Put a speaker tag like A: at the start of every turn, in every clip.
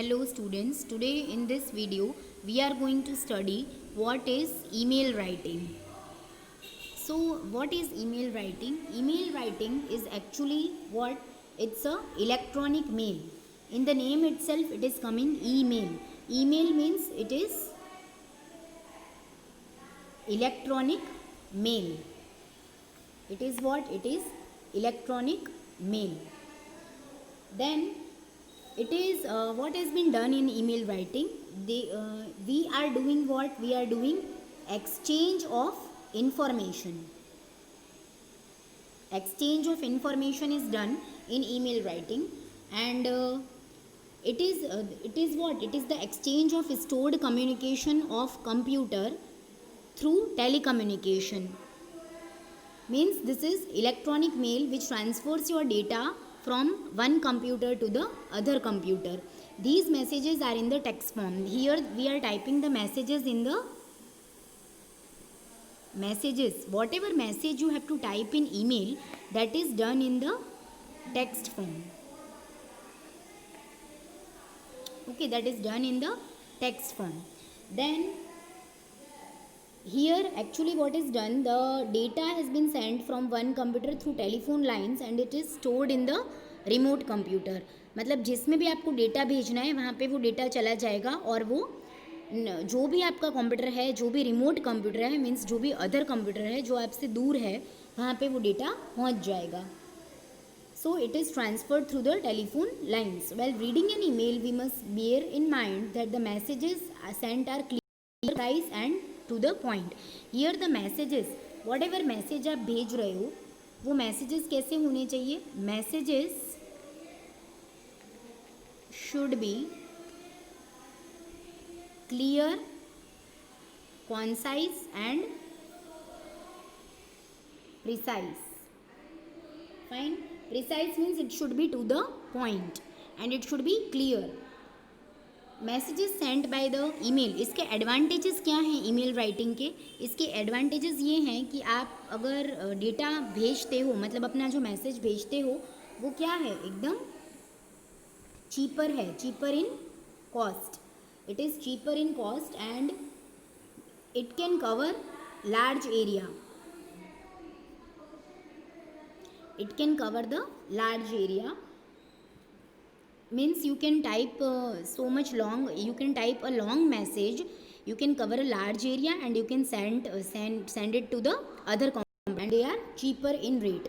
A: Hello students, today in this video we are going to study what is email writing. So what is email writing? Email writing is actually what? It's a electronic mail. In the name itself it is coming email. Email means it is electronic mail. It is what? It is electronic mail. Then it is what has been done in email writing. We are doing what? We are doing exchange of information. Exchange of information is done in email writing, and it is what? It is the exchange of stored communication of computer through telecommunication. Means this is electronic mail which transfers your data from one computer to the other computer. These messages are in the text form. Here we are typing the messages in the messages. Whatever message you have to type in email, that is done in the text form. Okay, that is done in the text form. Then here actually what is done, the data has been sent from one computer through telephone lines and it is stored in the remote computer. मतलब जिसमें भी आपको data भेजना है वहाँ पे वो data चला जाएगा और वो जो भी आपका कंप्यूटर है, जो भी रिमोट कंप्यूटर है, मीन्स जो भी अदर कंप्यूटर है जो आपसे दूर है, वहाँ पे वो डेटा पहुँच जाएगा. So it is transferred through the telephone lines. While reading an email, we must bear in mind that the messages sent are clear, concise and to the point. Here the messages, whatever message आप भेज रहे हो, वो messages कैसे होने चाहिए? Messages should be clear, concise and precise. Fine. Precise means it should be to the point and it should be clear. Messages send by the email. इसके advantages क्या हैं ईमेल राइटिंग के? इसके एडवांटेजेस ये हैं कि आप अगर डेटा भेजते हो, मतलब अपना जो मैसेज भेजते हो वो क्या है, एकदम चीपर है, cheaper in cost. It is cheaper in cost and it can cover large area. It can cover the large area. Means you can type so much long, you can type a long message, you can cover a large area and you can send it to the other company and they are cheaper in rate.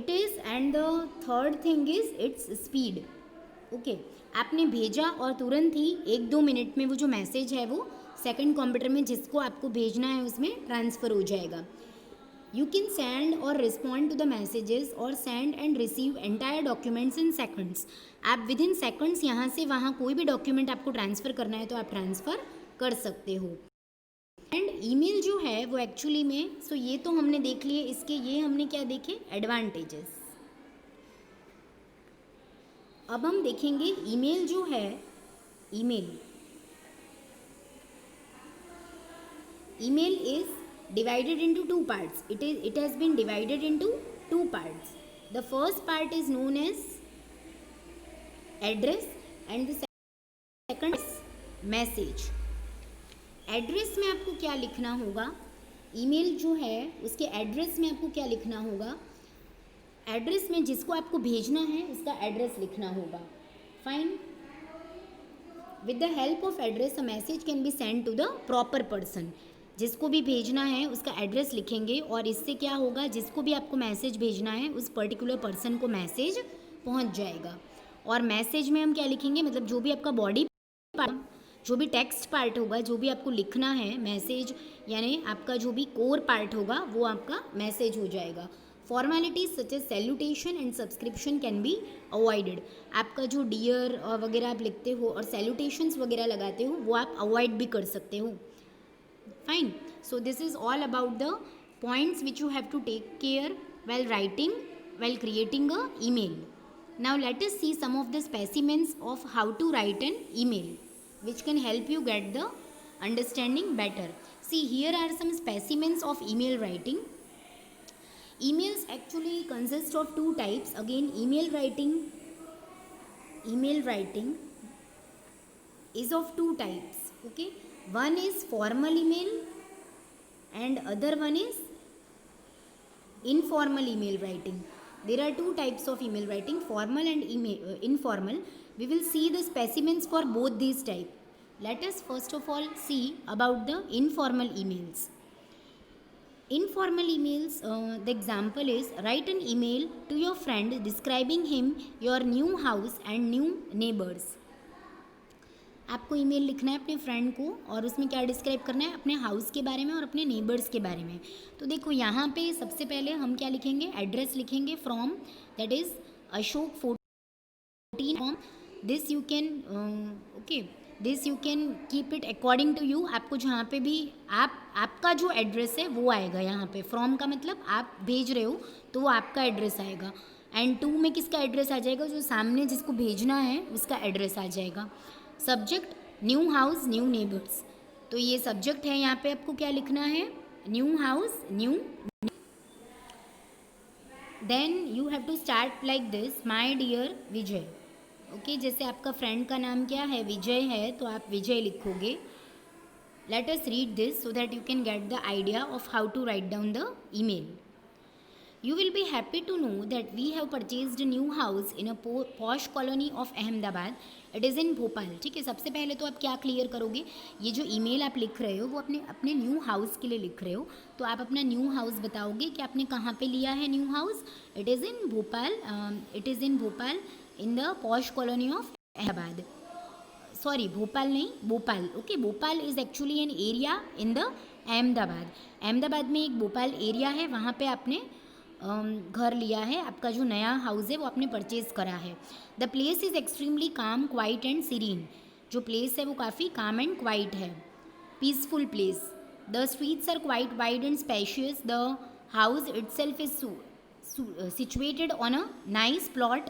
A: It is, and the third thing is its speed. Okay, आपने भेजा और तुरंत ही 1-2 minute में वो जो message है वो second computer में जिसको आपको भेजना है उसमें ट्रांसफ़र हो जाएगा. You can send or respond to the messages or send and receive entire documents in seconds. आप विद इन सेकंड्स यहाँ से वहाँ कोई भी डॉक्यूमेंट आपको ट्रांसफ़र करना है तो आप ट्रांसफ़र कर सकते हो. एंड ईमेल जो है वो एक्चुअली में, सो ये तो हमने देख लिए, इसके ये हमने क्या देखे, एडवांटेजेस. अब हम देखेंगे ईमेल जो है, email is divided into two parts. It has been divided into two parts. The first part is known as address and the second is message. Address में आपको क्या लिखना होगा, ईमेल जो है उसके एड्रेस में आपको क्या लिखना होगा, एड्रेस में जिसको आपको भेजना है उसका एड्रेस लिखना होगा. Fine. With the help of address a message can be send to the proper person. जिसको भी भेजना है उसका एड्रेस लिखेंगे और इससे क्या होगा, जिसको भी आपको मैसेज भेजना है उस पर्टिकुलर पर्सन को मैसेज पहुंच जाएगा. और मैसेज में हम क्या लिखेंगे, मतलब जो भी आपका बॉडी पार्ट, जो भी टेक्स्ट पार्ट होगा, जो भी आपको लिखना है मैसेज, यानी आपका जो भी कोर पार्ट होगा वो आपका मैसेज हो जाएगा. Formalities such as salutation and subscription can be avoided. आपका जो डियर वगैरह आप लिखते हो और सैल्यूटेशंस वगैरह लगाते हो वो आप अवॉइड भी कर सकते हो. Fine. So this is all about the points which you have to take care while writing, while creating a email. Now let us see some of the specimens of how to write an email, which can help you get the understanding better. See, here are some specimens of email writing. Emails actually consist of two types. Again, email writing is of two types. Okay, one is formal email and other one is informal email writing. There are two types of email writing, formal and informal. We will see the specimens for both these type. Let us first of all see about the informal emails. Informal emails, the example is write an email to your friend describing him your new house and new neighbors. आपको email लिखना है अपने friend को और उसमें क्या describe करना है, अपने हाउस के बारे में और अपने नेबर्स के बारे में. तो देखो यहाँ पे सबसे पहले हम क्या लिखेंगे, एड्रेस लिखेंगे from, that is Ashok 14 from this you can okay, this you can keep it according to you. आपको जहाँ पे भी आपका जो एड्रेस है वो आएगा यहाँ पे. फ्रॉम का मतलब आप भेज रहे हो तो वो आपका एड्रेस आएगा. एंड टू में किसका एड्रेस आ जाएगा, जो सामने जिसको भेजना है उसका एड्रेस आ जाएगा. Subject new house new neighbours. तो ये सब्जेक्ट है, यहाँ पे आपको क्या लिखना है, new house new. Then you have to start like this, my dear Vijay. Okay, जैसे आपका फ्रेंड का नाम क्या है, विजय है, तो आप विजय लिखोगे. Let us read this so that you can get the idea of how to write down the email. You will be happy to know that we have purchased a new house in a posh colony of Ahmedabad. It is in Bhopal. ठीक है, सबसे पहले तो आप क्या clear करोगे, ये जो ईमेल आप लिख रहे हो वो अपने न्यू हाउस के लिए लिख रहे हो, तो आप अपना न्यू हाउस बताओगे कि आपने कहाँ पे लिया है new house. It is in Bhopal, it is in Bhopal in the posh colony of Ahmedabad. Sorry, Bhopal नहीं, Bhopal. Okay, Bhopal is actually an area in the Ahmedabad. Ahmedabad में एक भोपाल एरिया है, वहाँ पे आपने घर लिया है. आपका जो नया हाउस है वो आपने परचेज़ करा है. The place is extremely calm, quiet and serene. जो प्लेस है वो काफ़ी काम एंड क्वाइट है, peaceful place. The streets are quite wide and spacious. The house itself is situated on a nice plot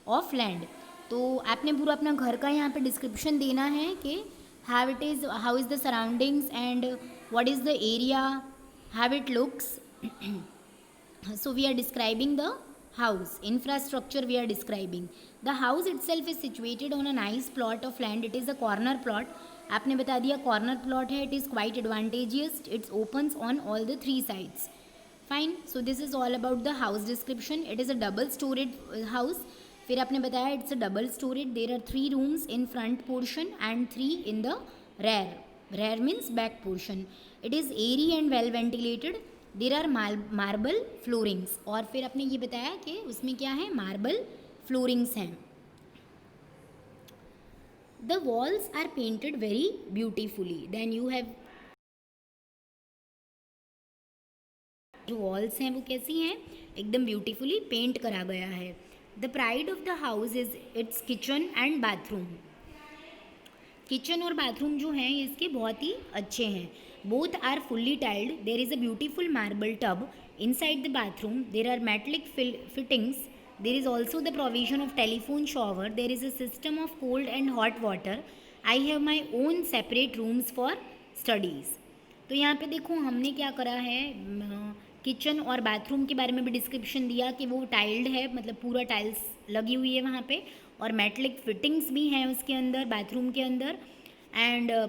A: of land. तो आपने पूरा अपना घर का यहाँ पे डिस्क्रिप्शन देना है कि how is the surroundings and what is the area, how it looks. So we are describing the house, infrastructure we are describing. The house itself is situated on a nice plot of land. It is a corner plot. आपने बता दिया corner plot है. It is quite advantageous. It opens on all the three sides. Fine. So this is all about the house description. It is a double storied house. फिर आपने बताया it's a double storied. There are 3 rooms in front portion and 3 in the rear. Rear means back portion. It is airy and well ventilated. There are marble floorings. और फिर आपने ये बताया कि उसमें क्या है, मार्बल फ्लोरिंग्स हैं. The walls are painted very beautifully. Then you have, जो वॉल्स हैं वो कैसी हैं, एकदम ब्यूटीफुली पेंट करा गया है. The pride of the house is it's kitchen and bathroom. Kitchen और बाथरूम जो हैं इसके बहुत ही अच्छे हैं. Both are fully tiled. There is a beautiful marble tub inside the bathroom. There are metallic fittings. There is also the provision of telephone shower. There is a system of cold and hot water. I have my own separate rooms for studies. तो यहाँ पे देखो हमने क्या करा है, kitchen और bathroom के बारे में भी डिस्क्रिप्शन दिया कि वो टाइल्ड है, मतलब पूरा टाइल्स लगी हुई है वहाँ पे, और मेटलिक फिटिंग्स भी हैं उसके अंदर, बाथरूम के अंदर. And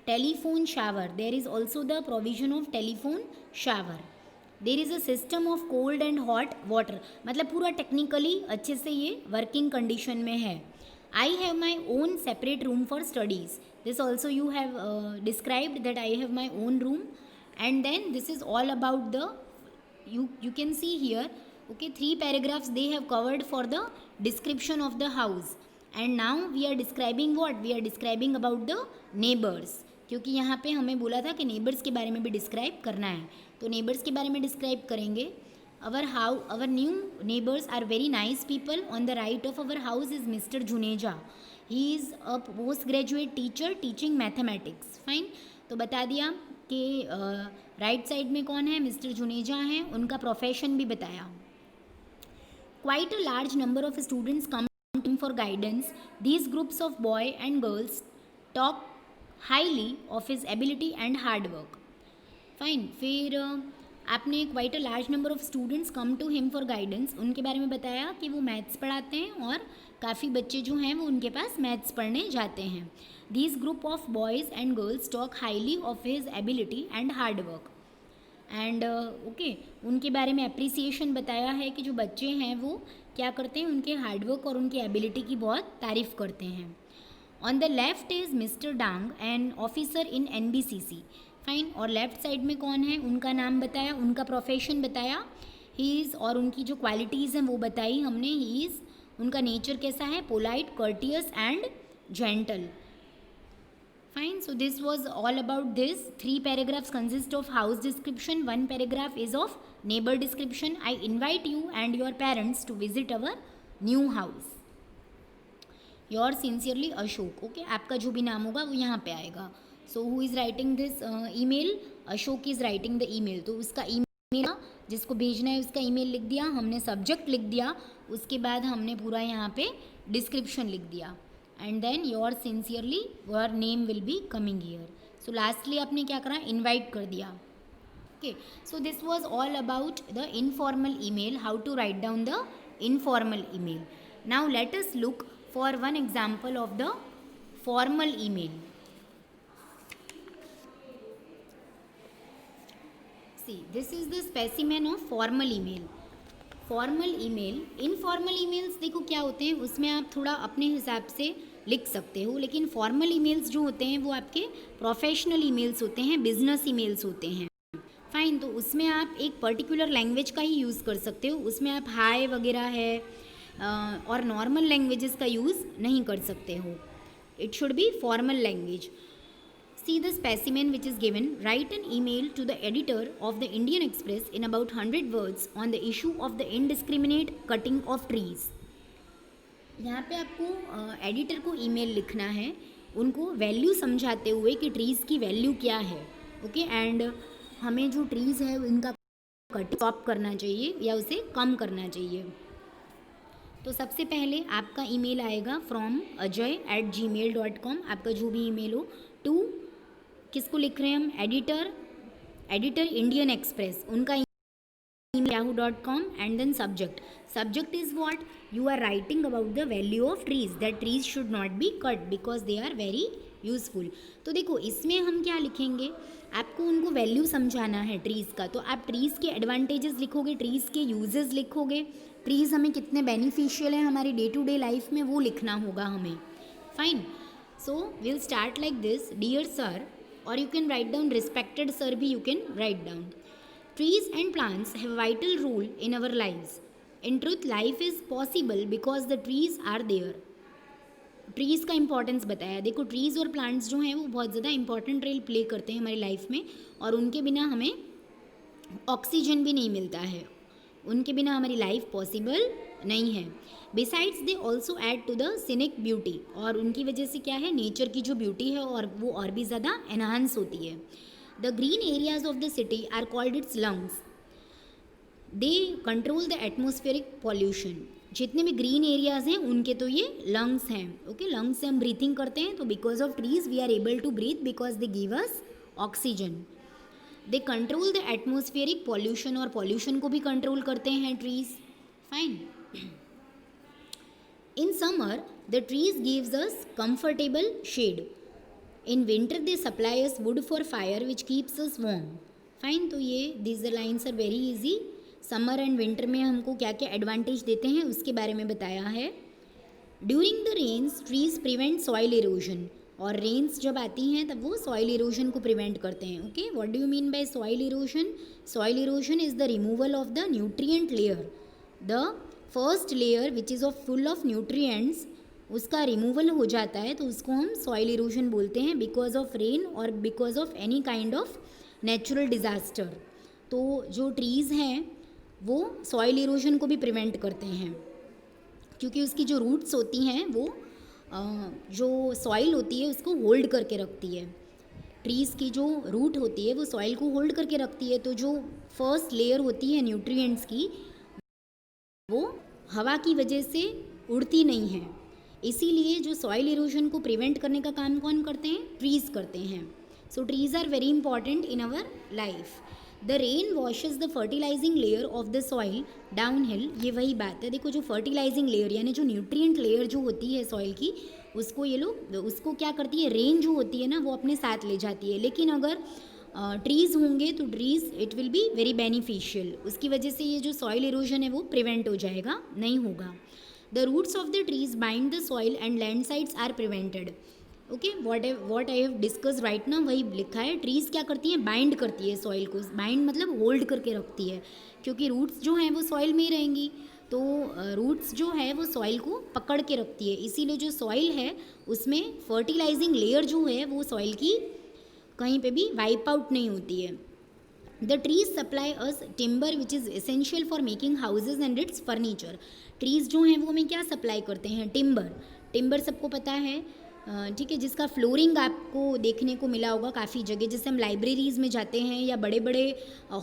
A: telephone shower, there is also the provision of telephone shower. There is a system of cold and hot water. मतलब पूरा टेक्निकली अच्छे से ये वर्किंग कंडीशन में है. I have my own separate room for studies. This also you have described that I have my own room. And then this is all about the, you can see here, okay, 3 paragraphs they have covered for the description of the house. And now we are describing what? We are describing about the neighbors. क्योंकि यहाँ पे हमें बोला था कि neighbours के बारे में भी डिस्क्राइब करना है, तो नेबर्स के बारे में डिस्क्राइब करेंगे. Our new neighbours are very nice people. On the right of our house is mister Juneja. He is a post graduate teacher teaching mathematics. Fine. तो बता दिया कि राइट साइड में कौन है, मिस्टर जुनेजा हैं, उनका प्रोफेशन भी बताया. Quite a large number of students come for guidance. These groups of boy and girls talk highly of his ability and hard work. Fine. फिर आपने quite a large number of students come to him for guidance, उनके बारे में बताया कि वो maths पढ़ाते हैं और काफ़ी बच्चे जो हैं वो उनके पास मैथ्स पढ़ने जाते हैं. This group of boys and girls talk highly of his ability and hard work. And okay, उनके बारे में अप्रिसिएशन बताया है कि जो बच्चे हैं वो क्या करते हैं, उनके हार्डवर्क और उनकी एबिलिटी की बहुत तारीफ़ करते हैं. On the left is mister Dang an officer in NBCC. Fine. और लेफ्ट साइड में कौन है, उनका नाम बताया, उनका प्रोफेशन बताया, ही इज़, और उनकी जो क्वालिटीज़ हैं वो बताई हमने. ही इज़, उनका नेचर कैसा है, polite, courteous and gentle. Fine. So this was all about this. 3 paragraphs consist of house description. 1 paragraph is of neighbor description. I invite you and your parents to visit our new house. Yours sincerely Ashok. Okay. आपका जो भी नाम होगा वो यहाँ पे आएगा. So who is writing this email? Ashok is writing the email. तो उसका email जिसको भेजना है उसका email लिख दिया हमने, subject लिख दिया, उसके बाद हमने पूरा यहाँ पे description लिख दिया. And then yours sincerely, your name will be coming here. So lastly आपने क्या करा, invite कर दिया. Okay, so this was all about the informal email, how to write down the informal email. Now let us look for one example of the formal email. See, this is the specimen of formal email. Formal email. Informal emails देखो क्या होते हैं, उसमें आप थोड़ा अपने हिसाब से लिख सकते हो, लेकिन फॉर्मल ईमेल्स जो होते हैं वो आपके प्रोफेशनल ईमेल्स होते हैं, बिजनेस ईमेल्स होते हैं. फाइन. तो उसमें आप एक पर्टिकुलर लैंग्वेज का ही यूज़ कर सकते हो, उसमें आप हाय वगैरह है और नॉर्मल लैंग्वेजेस का यूज़ नहीं कर सकते हो. It should be formal language. See the specimen which is given. Write an email to the editor of the Indian Express in about 100 words on the issue of the indiscriminate cutting of trees. यहाँ पे आपको editor को email लिखना है, उनको value समझाते हुए कि ट्रीज़ की वैल्यू क्या है. ओके. एंड हमें जो ट्रीज़ है उनका कट स्टॉप करना चाहिए या उसे कम करना चाहिए. तो सबसे पहले आपका ईमेल आएगा फ्रॉम ajay@gmail.com. आपका जो भी ईमेल हो, टू किसको लिख रहे हैं हम, एडिटर इंडियन एक्सप्रेस, उनका email yahoo.com. And then subject is what, you are writing about the value of trees, that trees should not be cut because they are very useful. तो देखो इसमें हम क्या लिखेंगे, आपको उनको वैल्यू समझाना है ट्रीज़ का, तो आप ट्रीज़ के एडवांटेजेस लिखोगे, ट्रीज़ के यूजेस लिखोगे, ट्रीज़ हमें कितने बेनिफिशियल हैं हमारी डे टू डे लाइफ में वो लिखना होगा हमें. Fine. So will start like this. Dear sir, or you can write down respected sir bhi you can write down. Trees and plants have a vital role in our lives. In truth, life is possible because the trees are there. Trees का importance बताया. देखो trees और plants जो हैं वो बहुत ज़्यादा important role play करते हैं हमारी लाइफ में, और उनके बिना हमें ऑक्सीजन भी नहीं मिलता है, उनके बिना हमारी लाइफ पॉसिबल नहीं है. Besides they also add to the scenic beauty, और उनकी वजह से क्या है, नेचर की जो ब्यूटी है और वो और भी ज़्यादा एनहांस होती है. The green areas of the city are called its lungs. They control the atmospheric pollution. जितने भी ग्रीन एरियाज हैं उनके तो ये लंग्स हैं. ओके. लंग्स से हम ब्रीथिंग करते हैं, तो because of trees we are able to breathe because they give us oxygen. They control the atmospheric pollution, और पॉल्यूशन को भी कंट्रोल करते हैं trees. Fine. In summer, the trees gives us comfortable shade. In winter, they supply us wood for fire which keeps us warm. Fine. तो ये these the lines are very easy. Summer and winter में हमको क्या क्या advantage देते हैं उसके बारे में बताया है. During the rains, trees prevent soil erosion. और रेन्स जब आती हैं तब वो सॉइल इरोजन को प्रिवेंट करते हैं. Okay. What do you mean by soil erosion? Soil erosion is the removal of the nutrient layer. The first layer which is of full of nutrients, उसका रिमूवल हो जाता है तो उसको हम सॉइल इरोजन बोलते हैं, बिकॉज ऑफ रेन और because of any kind of natural disaster. तो जो ट्रीज़ हैं वो सॉइल इरोजन को भी प्रिवेंट करते हैं, क्योंकि उसकी जो रूट्स होती हैं वो जो सॉइल होती है उसको होल्ड करके रखती है. ट्रीज़ की जो रूट होती है वो सॉइल को होल्ड करके रखती है. तो जो फर्स्ट लेयर होती है न्यूट्रिएंट्स की, वो हवा की वजह से उड़ती नहीं है. इसीलिए जो सॉइल इरोजन को प्रिवेंट करने का काम कौन करते हैं? ट्रीज़ करते हैं. So trees are very important in our life. The rain washes the fertilising layer of the soil down hill. ये वही बात है, देखो जो फर्टिलाइजिंग लेयर यानी जो न्यूट्रिएंट लेयर जो होती है सॉइल की, उसको ये लोग उसको क्या करती है, रेन जो होती है ना वो अपने साथ ले जाती है। लेकिन अगर ट्रीज़ होंगे तो trees it will be very beneficial, उसकी वजह से ये जो सॉइल इरोजन है वो प्रिवेंट हो जाएगा, नहीं होगा। The roots of the trees bind the soil and landslides are prevented. Okay, what I have discuss right ना वही लिखा है। ट्रीज़ क्या करती हैं, बाइंड करती है सॉइल को, बाइंड मतलब होल्ड करके रखती है, क्योंकि रूट्स जो हैं वो सॉइल में ही रहेंगी, तो रूट्स जो है वो सॉइल को पकड़ के रखती है, इसीलिए जो सॉइल है उसमें फर्टिलाइजिंग लेयर जो है वो सॉइल की कहीं पे भी वाइप आउट नहीं होती है। The trees supply us timber which is essential for making houses and it's furniture. Trees जो हैं वो हमें क्या सप्लाई करते हैं, टिम्बर। टिम्बर सबको पता है, ठीक है, जिसका फ्लोरिंग आपको देखने को मिला होगा काफ़ी जगह, जैसे हम लाइब्रेरीज़ में जाते हैं या बड़े बड़े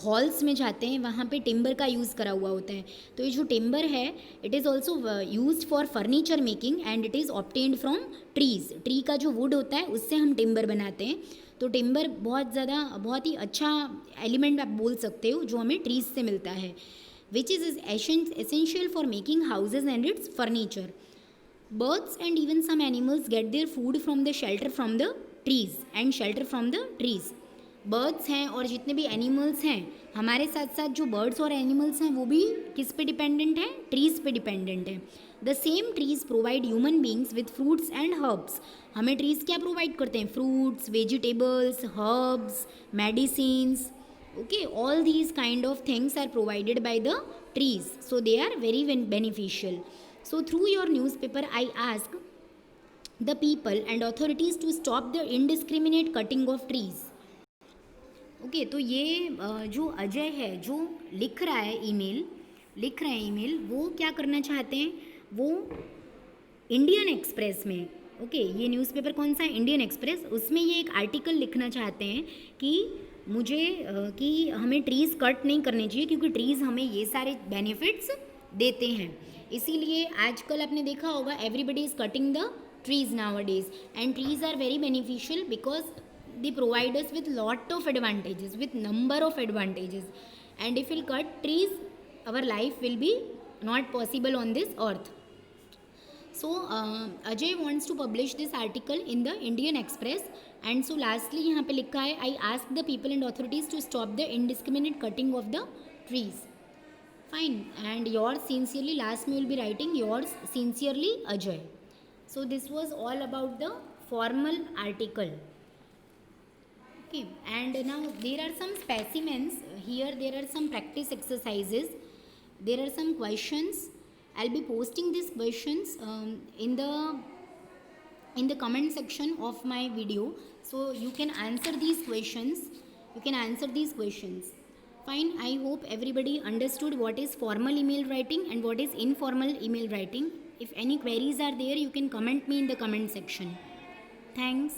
A: हॉल्स में जाते हैं, वहाँ पे टिम्बर का यूज़ करा हुआ होता है। तो ये जो टिम्बर है it is also use for furniture making and it is obtained from trees. Tree का जो वुड होता है उससे हम टिम्बर बनाते हैं। तो टिम्बर बहुत ही अच्छा एलिमेंट आप बोल सकते हो जो हमें ट्रीज़ से मिलता है, which is essential for making houses and it's furniture. Birds and even some animals get their food from the shelter from the trees and shelter from the trees. Birds हैं और जितने भी एनिमल्स हैं, हमारे साथ साथ जो बर्ड्स और एनिमल्स हैं वो भी किस पे डिपेंडेंट हैं, ट्रीज़ पे डिपेंडेंट हैं। The same trees provide human beings with fruits and herbs. हमें ट्रीज़ क्या प्रोवाइड करते हैं, fruits, vegetables, herbs, medicines. Okay, all these kind of things are provided by the trees, so they are very beneficial. So through your newspaper I ask the people and authorities to stop the indiscriminate cutting of trees. Okay, तो ये जो अजय है जो लिख रहे हैं email, वो क्या करना चाहते हैं, वो इंडियन एक्सप्रेस में, ओके, ये न्यूज़पेपर कौन सा है, इंडियन एक्सप्रेस, उसमें ये एक आर्टिकल लिखना चाहते हैं कि मुझे कि हमें ट्रीज़ कट नहीं करने चाहिए क्योंकि ट्रीज़ हमें ये सारे बेनिफिट्स देते हैं। इसीलिए आजकल आपने देखा होगा everybody is cutting the trees nowadays, and trees are very beneficial because they provide us with lot of advantages, with number of advantages, and if we'll cut trees our life will be not possible on this earth. So Ajay wants to publish this article in the Indian Express, and so lastly यहाँ पे लिखा है I ask the people and authorities to stop the indiscriminate cutting of the trees. Fine, and yours sincerely, last me will be writing yours sincerely Ajay. So this was all about the formal article. Okay, and now there are some specimens here, there are some practice exercises, there are some questions. I'll be posting these questions in the comment section of my video, so you can answer these questions. Fine, I hope everybody understood what is formal email writing and what is informal email writing. If any queries are there, you can comment me in the comment section. Thanks.